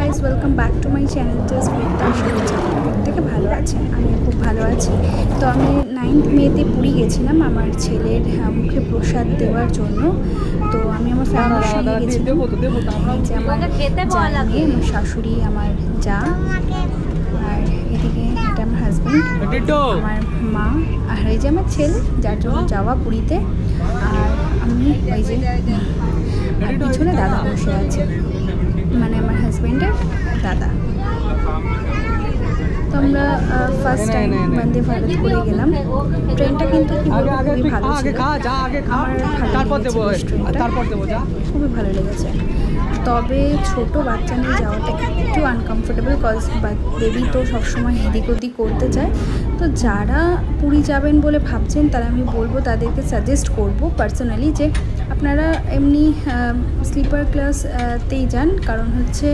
Guys, welcome back to my channel just with Asha. প্রত্যেকে ভালো আছেন, আমি খুব ভালো আছি। তো আমি 9th মেতে পুরী গেছিলাম আমার ছেলের মুখে প্রসাদ দেওয়ার জন্য। তো আমি আমার ফ্যামিলির সঙ্গে গেছিলাম, যে আমার মেয়ে, আমার শাশুড়ি, আমার যা, আর এদিকে এটা আমার হাজব্যান্ড, আমার মা, আর এই যে আমার ছেলে যার জন্য যাওয়া পুরীতে। আর আমি ওই যে আর পিছনে দাদা বসে আছে, মানে আমার হাজব্যান্ডের দাদা। তো আমরা ফার্স্ট টাইম বন্দে ভারত করে গেলাম। ট্রেনটা কিন্তু খুবই ভালো ছিল, আমার ভালো লেগেছে ট্রেনটা, খুবই ভালো লেগেছে। তবে ছোট বাচ্চা নিয়ে যাওয়াটা একটু আনকমফোর্টেবল, কজ বেবি তো সবসময় এদিক ওদিক করতে চায়। তো যারা পুরী যাবেন বলে ভাবছেন তারা আমি বলবো, তাদেরকে সাজেস্ট করব পার্সোনালি যে আপনারা এমনি স্লিপার ক্লাসতেই যান, কারণ হচ্ছে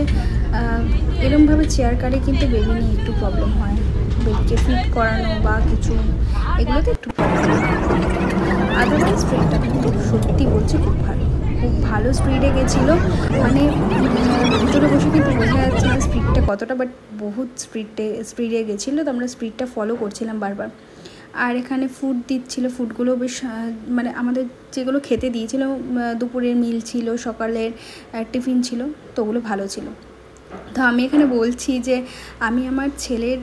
এরমভাবে চেয়ার কারে কিন্তু বেবি নিয়ে একটু প্রবলেম হয়, বেবিকে ফিট করানো বা কিছু, এগুলোতে একটু প্রবলেম হয়। আদারওয়াইজ ট্রেনটা কিন্তু সত্যি বলছি খুব ভালো স্পিডে গেছিলো, মানে ভিতরে বসে কিন্তু বোঝা যাচ্ছে না স্পিডটা কতটা, বাট বহুত স্পিডে গেছিলো। তো আমরা স্পিডটা ফলো করছিলাম বারবার। আর এখানে ফুড দিচ্ছিলো, ফুডগুলো বেশ মানে আমাদের যেগুলো খেতে দিয়েছিল, দুপুরের মিল ছিল, সকালের টিফিন ছিল, তো ওগুলো ভালো ছিল। তো আমি এখানে বলছি যে আমি আমার ছেলের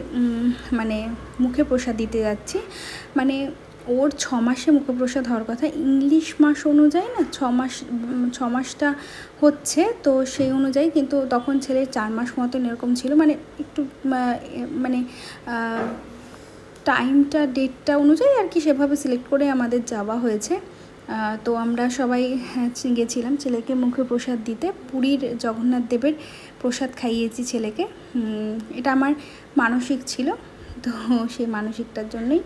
মানে মুখে প্রসাদ দিতে যাচ্ছি, মানে ওর 6 মাসে মুখপ্রসাদ হওয়ার কথা, ইংলিশ মাস অনুযায়ী না 6 মাসটা হচ্ছে, তো সেই অনুযায়ী কিন্তু তখন ছেলের 4 মাস মতন এরকম ছিল, মানে একটু মানে টাইমটা ডেটটা অনুযায়ী আর কি, সেভাবে সিলেক্ট করে আমাদের যাওয়া হয়েছে। তো আমরা সবাই গেছিলাম ছেলেকে মুখে প্রসাদ দিতে। পুরীর জগন্নাথ দেবের প্রসাদ খাইয়েছি ছেলেকে, এটা আমার মানসিক ছিল, তো সেই মানসিকটার জন্যই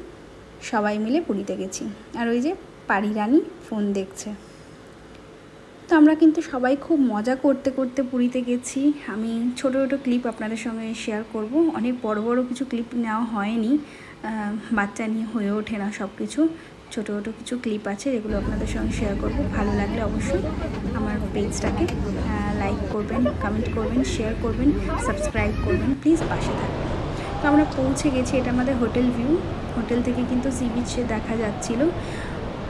সবাই মিলে পুরীতে গেছি। আর ওই যে পারি রানী ফোন দেখছে। তো আমরা কিন্তু সবাই খুব মজা করতে করতে পুরীতে গেছি। আমি ছোটো ছোটো ক্লিপ আপনাদের সঙ্গে শেয়ার করব, অনেক বড় বড় কিছু ক্লিপ নেওয়া হয়নি, বাচ্চা নিয়ে হয়ে ওঠে না সব কিছু, ছোটো ছোটো কিছু ক্লিপ আছে যেগুলো আপনাদের সঙ্গে শেয়ার করব। ভালো লাগলে অবশ্যই আমার পেজটাকে লাইক করবেন, কমেন্ট করবেন, শেয়ার করবেন, সাবস্ক্রাইব করবেন, প্লিজ পাশে থাকবেন। তো আমরা পৌঁছে গেছি, এটা আমাদের হোটেল ভিউ। হোটেল থেকে কিন্তু সি বিচে দেখা যাচ্ছিল,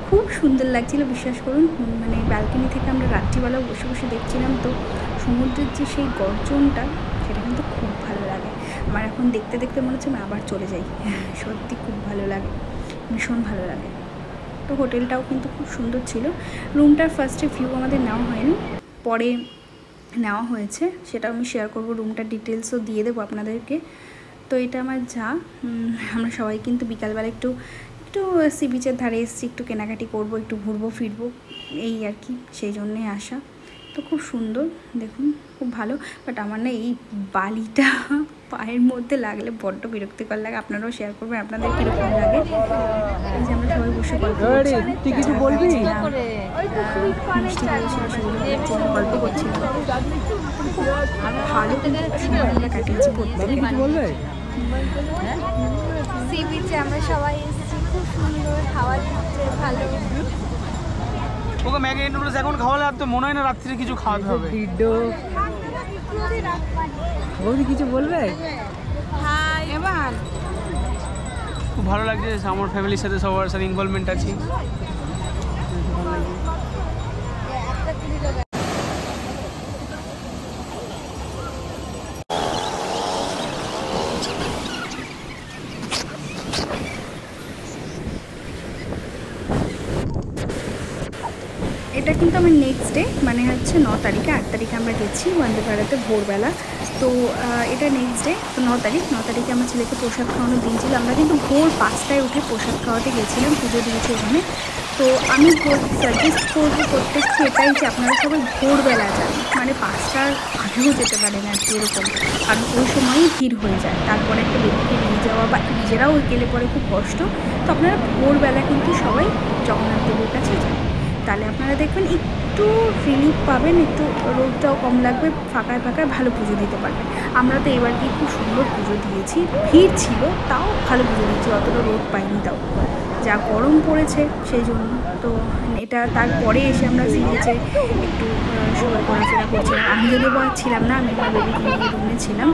খুব সুন্দর লাগছিল, বিশ্বাস করুন। মানে ব্যালকনি থেকে আমরা রাত্রিবেলাও বসে বসে দেখছিলাম, তো সমুদ্রের যে সেই গর্জনটা, সেটা কিন্তু খুব ভালো লাগে। আমার এখন দেখতে দেখতে মনে হচ্ছে আমি আবার চলে যাই, সত্যি খুব ভালো লাগে, ভীষণ ভালো লাগে। তো হোটেলটাও কিন্তু খুব সুন্দর ছিল। রুমটার ফার্স্টে ভিউ আমাদের নেওয়া হয়নি, পরে নেওয়া হয়েছে, সেটা আমি শেয়ার করব, রুমটার ডিটেলসও দিয়ে দেবো আপনাদেরকে। তো এটা আমার যা, আমরা সবাই কিন্তু বিকালবেলা একটু সি বিচের ধারে এসেছি, একটু কেনাকাটি করব, একটু ঘুরবো ফিরবো, এই আর কি, সেই জন্যে আসা। তো খুব সুন্দর, দেখুন খুব ভালো। বাট আমার না এই বালিটা পায়ের মধ্যে লাগলে বড্ড বিরক্তিকর লাগে, আপনারাও শেয়ার করবেন আপনাদের কীরকম লাগে। এই যে আমরা সবাই বসে গল্প করছিলাম, গল্প করছিলাম, ভালো সময় আমরা কাটিয়েছি প্রত্যেকে। সি বিচে আমরা সবাই এসেছি, খুব সুন্দর হাওয়া দিচ্ছে, ভালো। ওকে ম্যাগি নুডলস এখন খাওয়ালে আর তো মনে হয় না রাত্রিরে কিছু খাওয়াতে হবে। বৌদি কিছু বলবে? হাই, এবার খুব ভালো লাগছে, আমার ফ্যামিলির সাথে সবার সাথে ইনভলভমেন্ট আছে। এটা কিন্তু আমার নেক্সট ডে, মানে হচ্ছে 9 তারিখে, 8 তারিখে আমরা গেছি বন্দে ভারতে ভোরবেলা। তো এটা নেক্সট ডে, তো 9 তারিখে আমার ছেলেকে প্রসাদ খাওয়ানোর দিন ছিল। আমরা কিন্তু ভোর 5টায় উঠে প্রসাদ খাওয়াতে গেছিলাম, পুজো দিয়েছি ওখানে। তো আমি সাজেস্ট করবো প্রত্যেককে এটাই, যে আপনারা সবাই ভোরবেলা যান, মানে 5টার আগেও যেতে পারেন আর কি, এরকম, কারণ ওই সময়ই ভিড় হয়ে যায়। তারপরে একটা বেবিকে নিয়ে যাওয়া বা নিজেরাও গেলে পরে খুব কষ্ট। তো আপনারা ভোরবেলা কিন্তু সবাই জগন্নাথ দেবের কাছে যান, তাহলে আপনারা দেখবেন একটু রিলিফ পাবেন, একটু রোদটাও কম লাগবে, ফাঁকায় ভালো পুজো দিতে পারবেন। আমরা তো এবার গিয়ে খুব সুন্দর পুজো দিয়েছি, ভিড় ছিল তাও ভালো পুজো দিয়েছি, অতটা রোদ পাইনি তাও, যা গরম পড়েছে সেই জন্য। তো এটা তারপরে এসে আমরা সি বিচে একটু সবাই ঘোরাফেরা করছিলাম। আমি যদি ছিলাম না, আমি আমার বেবিকে নিয়ে রুমে ছিলাম,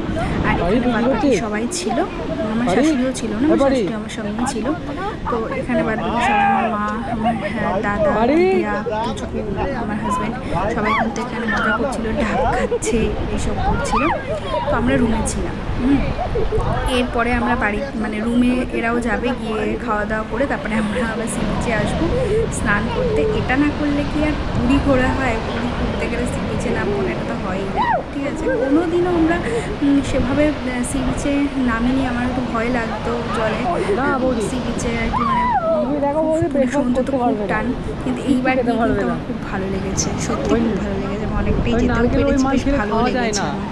আর এখানে বাদবাকি সবাই ছিল। আমার শাশুড়িও ছিল না, আমার শাশুড়ি আমার সঙ্গে ছিল। তো এখানে বাদবাকি সবাই আমার মা, আমার দাদা, দিদিয়া, আমার হাজব্যান্ড সবাই কিন্তু এখানে মজা করছিল, ঢাক খাচ্ছে, এইসব করছিল। তো আমরা রুমে ছিলাম। এরপরে আমরা বাড়ি মানে রুমে এরাও যাবে, গিয়ে খাওয়া দাওয়া করে তারপরে আমরা আবার সি বিচে আসবো স্নান করতে। এটা না করলে কি আর পুরী ঘোরা হয়? পুরী ঘুরতে গেলে সি বিচে নামবো না, এটা তো হয়ই না, ঠিক আছে। কোনো দিনও আমরা সেভাবে সি বিচে নামিনি, আমার একটু ভয় লাগতো জলে, সি বিচে আর কি, মানে সমুদ্র তো খুব টান। কিন্তু এইবার কিন্তু আমার খুব ভালো লেগেছে, সত্যি খুব ভালো লেগেছে, অনেকটাই যেতেও পেরেছি, বেশ ভালো লেগেছে আমার।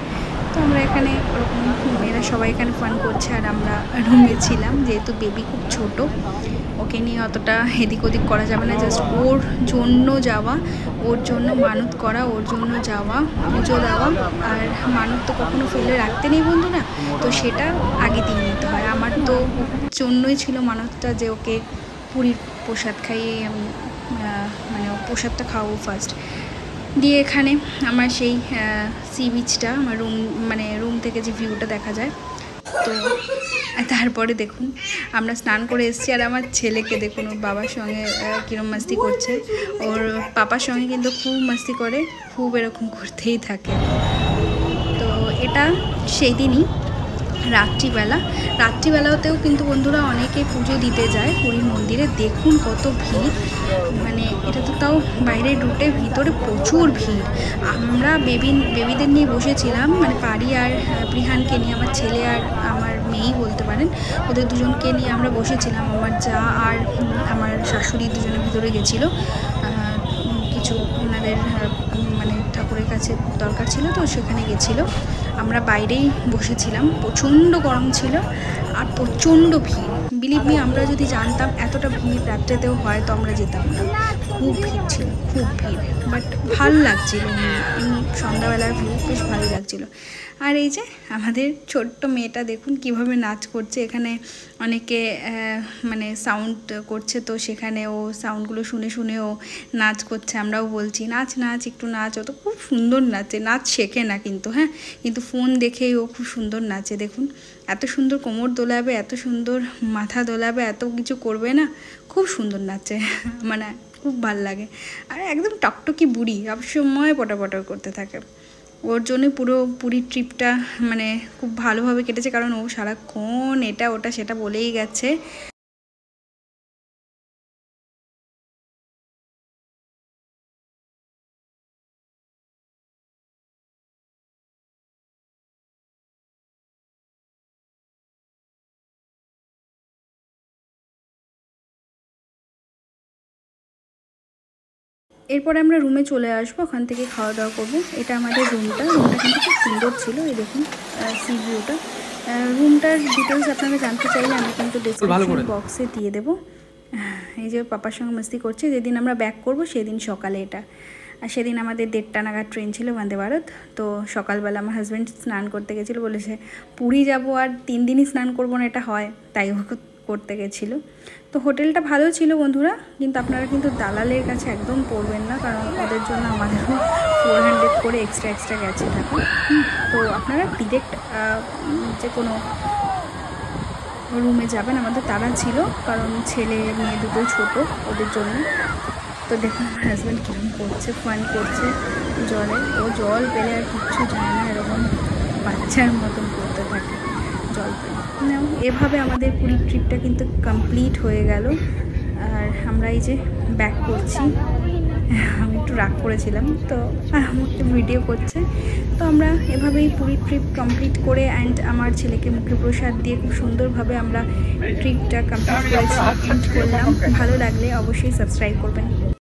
তো আমরা এখানে ওরকম মেয়েরা সবাই এখানে ফান করছে, আর আমরা রুমে ছিলাম। যেহেতু বেবি খুব ছোট, ওকে নিয়ে অতটা এদিক ওদিক করা যাবে না, জাস্ট ওর জন্য যাওয়া, ওর জন্য মানত করা, ওর জন্য যাওয়া, পুজো দেওয়া। আর মানত তো কখনো ফেলে রাখতে নেই বন্ধুরা, তো সেটা আগে দিয়ে নিতে হয়। আমার তো জন্যই ছিল মানতটা, যে ওকে পুরীর প্রসাদ খাইয়ে আমি মানে প্রসাদটা খাওয়াবো ফার্স্ট। দিয়ে এখানে আমার সেই সি বিচটা, আমার রুম থেকে যে ভিউটা দেখা যায়। তো তারপরে দেখুন আমরা স্নান করে এসেছি, আর আমার ছেলেকে দেখুন ওর বাবার সঙ্গে কীরকম মাস্তি করছে। ওর পাপার সঙ্গে কিন্তু খুব মাস্তি করে, খুব এরকম করতেই থাকে। তো এটা সেই দিনই রাত্রিবেলাতেও কিন্তু বন্ধুরা অনেকে পুজো দিতে যায় পুরীর মন্দিরে। দেখুন কত ভিড়, মানে এটা তো তাও বাইরের রুটে, ভিতরে প্রচুর ভিড়। আমরা বেবিদের নিয়ে বসেছিলাম, মানে পারি আর প্রিহানকে নিয়ে, আমার ছেলে আর আমার মেয়েই বলতে পারেন, ওদের দুজনকে নিয়ে আমরা বসেছিলাম। আমার যা আর আমার শাশুড়ি দুজনে ভিতরে গেছিলো, কিছু ওনাদের মানে ঠাকুরের কাছে দরকার ছিল, তো সেখানে গেছিলো। আমরা বাইরেই বসেছিলাম, প্রচণ্ড গরম ছিল আর প্রচণ্ড ভিড়। বিলিভ মি, আমরা যদি জানতাম এতটা ভিড় রাত্রেতেও হয়, তো আমরা যেতাম না। খুব ভিড় ছিল, খুব ভিড়, বাট ভালো লাগছিল। এমনি সন্ধ্যাবেলার ভিড় বেশ ভালোই লাগছিলো। আর এই যে আমাদের ছোট্ট মেয়েটা দেখুন কিভাবে নাচ করছে। এখানে অনেকে মানে সাউন্ড করছে, তো সেখানে ও সাউন্ডগুলো শুনে শুনে ও নাচ করছে। আমরাও বলছি নাচ নাচ, একটু নাচ। ও তো খুব সুন্দর নাচে, নাচ শেখে না কিন্তু, হ্যাঁ, কিন্তু ফোন দেখেই ও খুব সুন্দর নাচে। দেখুন এত সুন্দর কোমর দোলাবে, এত সুন্দর মাথা দোলাবে, এত কিছু করবে না, খুব সুন্দর নাচে, মানে খুব ভাল লাগে। আর একদম টকটকি বুড়ি, সবসময় পটাপটা করতে থাকে। ওর জন্য পুরো পুরীর ট্রিপটা মানে খুব ভালোভাবে কেটেছে, কারণ ও সারাক্ষণ এটা ওটা সেটা বলেই গেছে। এরপরে আমরা রুমে চলে আসবো, ওখান থেকে খাওয়া দাওয়া করবো। এটা আমাদের রুমটা কিন্তু খুব সুন্দর ছিল। এই দেখুন সি ভিউটা। রুমটার ডিটেলস আপনারা জানতে চাইলে আমি কিন্তু ডেসক্রিপশন বক্সে দিয়ে দেবো। এই যে পাপার সঙ্গে মাস্তি করছে। যেদিন আমরা ব্যাক করবো সেদিন সকালে এটা, আর সেদিন আমাদের 1:30 নাগাদ ট্রেন ছিল বন্দে ভারত। তো সকালবেলা আমার হাজব্যান্ড স্নান করতে গেছিলো, বলেছে পুরী যাব আর 3 দিনই স্নান করবো না, এটা হয়? তাই ও করতে গেছিলো। তো হোটেলটা ভালো ছিল বন্ধুরা, কিন্তু আপনারা কিন্তু দালালের কাছে একদম পড়বেন না, কারণ ওদের জন্য আমাদেরও 400 করে এক্সট্রা গেছে টাকা। তো আপনারা ডিরেক্ট যে কোনো রুমে যাবেন। আমাদের তারা ছিল, কারণ ছেলে মেয়ে দুটোই ছোট, ওদের জন্য। তো দেখুন আমার হাজব্যান্ড কীরকম করছে, ফান করছে জলে। ও জল পেলে আর কিচ্ছু জানে না, এরকম বাচ্চার মতন করতে থাকে জল পেলে। এভাবে আমাদের পুরীর ট্রিপটা কিন্তু কমপ্লিট হয়ে গেল। আর আমরা এই যে ব্যাক করছি। আমি একটু রাগ করেছিলাম, তো আমাকে ভিডিও করছে। তো আমরা এভাবেই পুরীর ট্রিপ কমপ্লিট করে, অ্যান্ড আমার ছেলেকে মুখে প্রসাদ দিয়ে খুব সুন্দরভাবে আমরা ট্রিপটা কমপ্লিট করেছি, এন্ড করলাম। ভালো লাগলে অবশ্যই সাবস্ক্রাইব করবেন।